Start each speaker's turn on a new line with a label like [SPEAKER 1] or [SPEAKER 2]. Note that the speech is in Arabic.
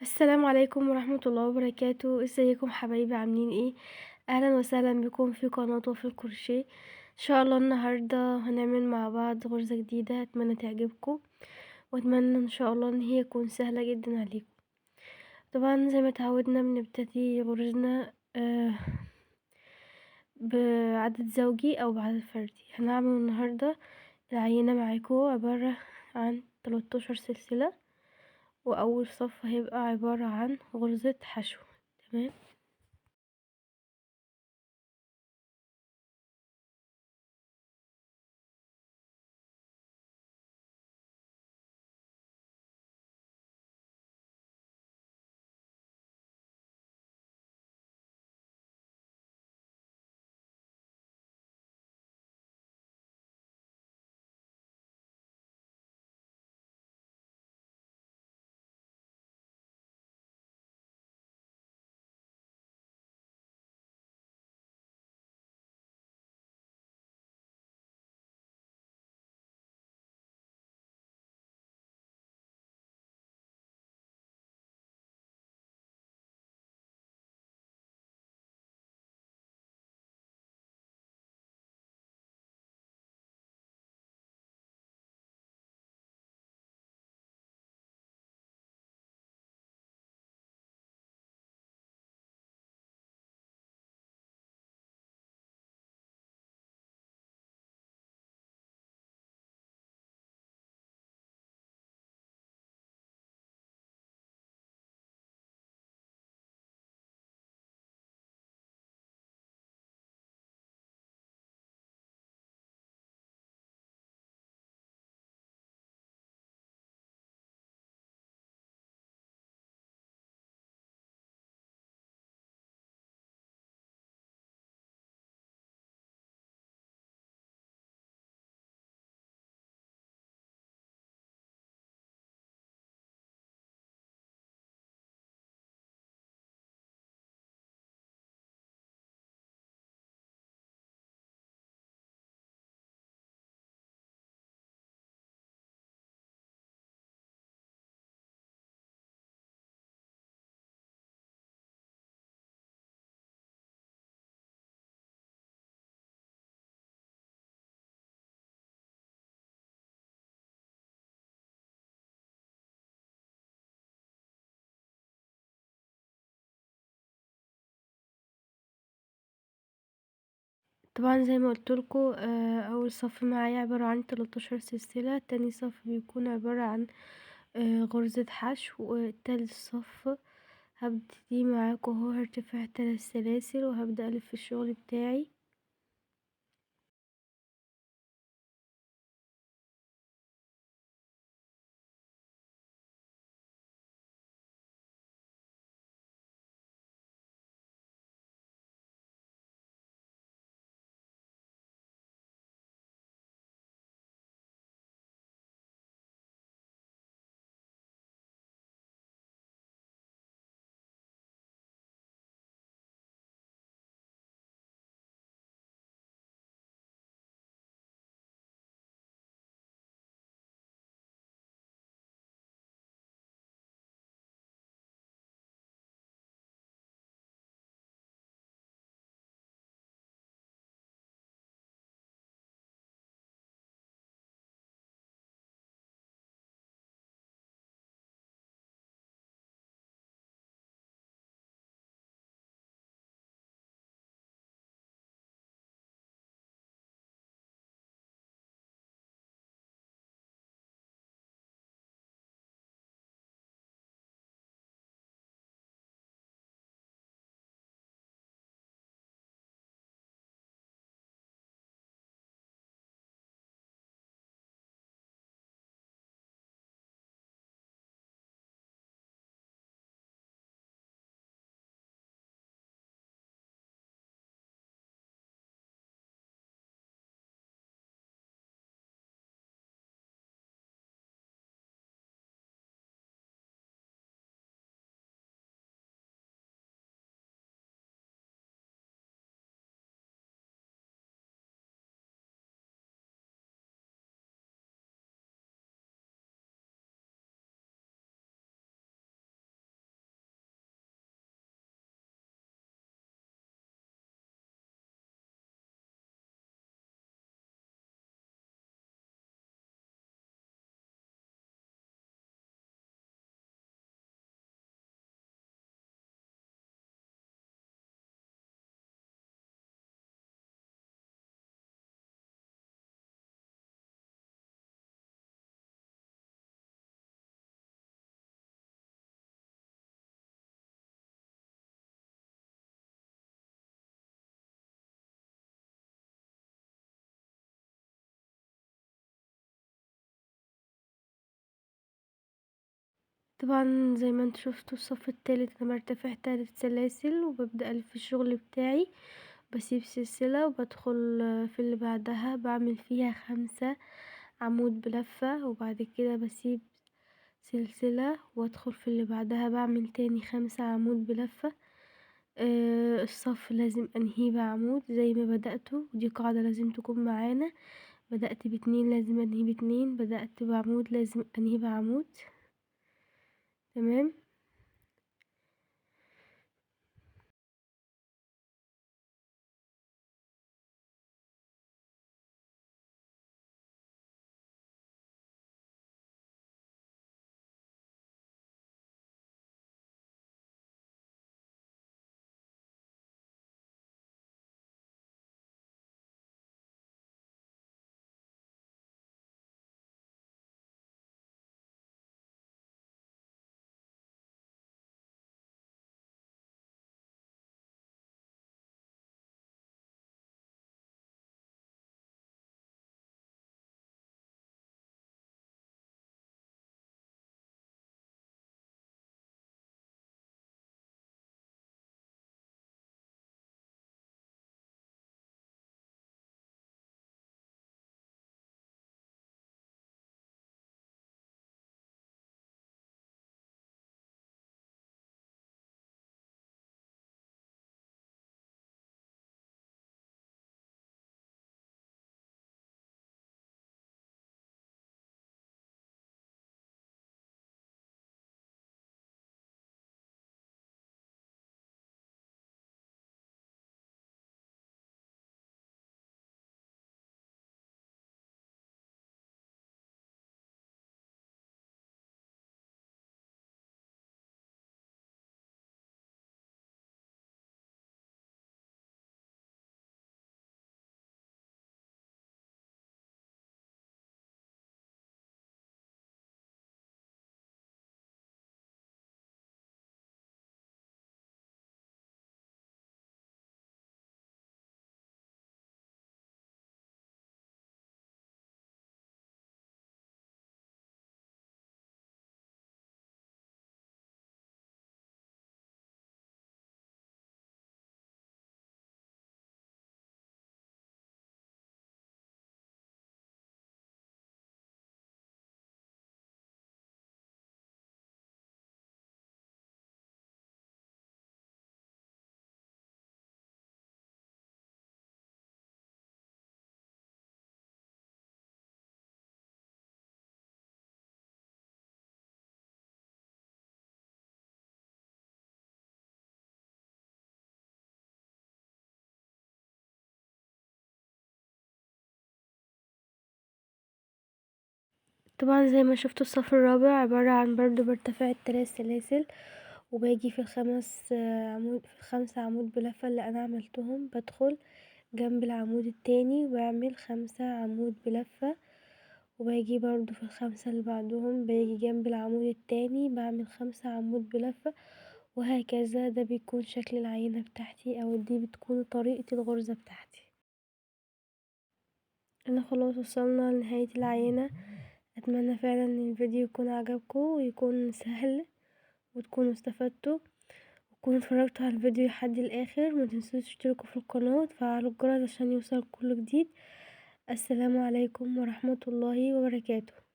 [SPEAKER 1] السلام عليكم ورحمة الله وبركاته، ازيكم حبايبي عاملين ايه؟ اهلا وسهلا بكم في قناة وفي الكروشيه. ان شاء الله النهاردة هنعمل مع بعض غرزة جديدة، اتمنى تعجبكم واتمنى ان شاء الله ان هي تكون سهلة جدا عليكم. طبعا زي ما اتعودنا بنبتدي غرزنا بعدد زوجي او بعدد فردي. هنعمل النهاردة العينة معاكم عبارة عن 13 سلسلة، واول صف هيبقى عبارة عن غرزة حشو. تمام. طبعا زي ما قلتلكوا اول صف معايا عبارة عن 13 سلسلة، تاني صف بيكون عبارة عن غرزة حشو، وتالت صف هبتدي معاكوا اهو هرتفع 3 سلاسل وهبدأ الف الشغل بتاعي. طبعًا زي ما انتم شُفتوا الصف التالت أنا بارتفع 3 سلاسل، وبابدأ ألِف الشغل بتاعي، باسيب سلسلة وبادخل في اللي بعدها باعمل فيها 5 عمود بلفة، وبعد كده باسيب سلسلة وادخل في اللي بعدها باعمل تاني 5 عمود بلفة. الصف لازم أنهيه بعمود زي ما بدأته، ودي قاعدة لازم تكون معانا، بدأت ب2 لازم أنهي ب2، بدأت بعمود لازم أنهيه بعمود، تمام. طبعًا زي ما شُفتوا الصف الرابع عبارة عن برضه بارتفع ال3 سلاسل، وباجي في ال5 عمود بلفة اللي أنا عملتهم بادخل جنب العمود التاني وباعمل 5 عمود بلفة، وباجي برضه في ال5 اللي بعدهم باجي جنب العمود التاني باعمل 5 عمود بلفة، وهكذا. ده بيكون شكل العينة بتاعتي أو دي بتكون طريقة الغرزة بتاعتي. أنا خلاص وصلنا لنهاية العينة، أتمنى فعلا إن الفيديو يكون عجبكم ويكون سهل وتكونوا استفدتوا وتكونوا اتفرجتوا على الفيديو لحد الآخر. متنسوش تشتركوا في القناة وتفعلوا الجرس عشان يوصلكوا كل جديد. السلام عليكم ورحمة الله وبركاته.